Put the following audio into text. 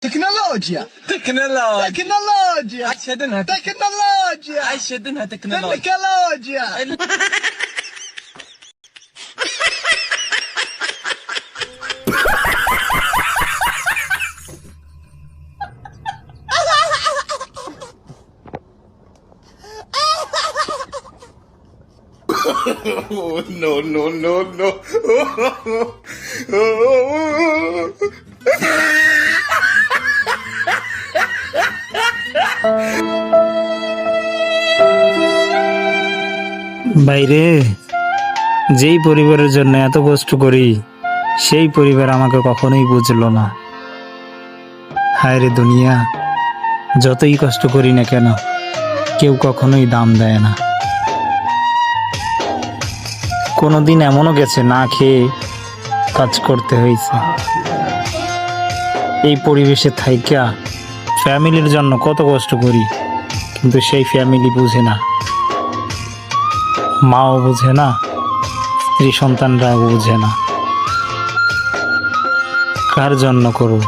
تكنولوجيا تكنولوجيا تكنولوجيا اشهد انها تكنولوجيا اشهد انها تكنولوجيا تكنولوجيا Oh, no, no, no, no. বাইরে যেই পরিবারের জন্য এত কষ্ট করি সেই পরিবার আমাকে কখনোই বুঝলো না। হায় রে দুনিয়া, যতই কষ্ট করি না কেন কেউ কখনোই দাম দেয় না। কোনোদিন এমনও গেছে না খেয়ে কাজ করতে হয়েছে। এই পরিবেশে থাইকা ফ্যামিলির জন্য কত কষ্ট করি, কিন্তু সেই ফ্যামিলি বুঝে না, মাও বুঝে না, স্ত্রী সন্তানরাও বুঝে না। কার জন্য করব?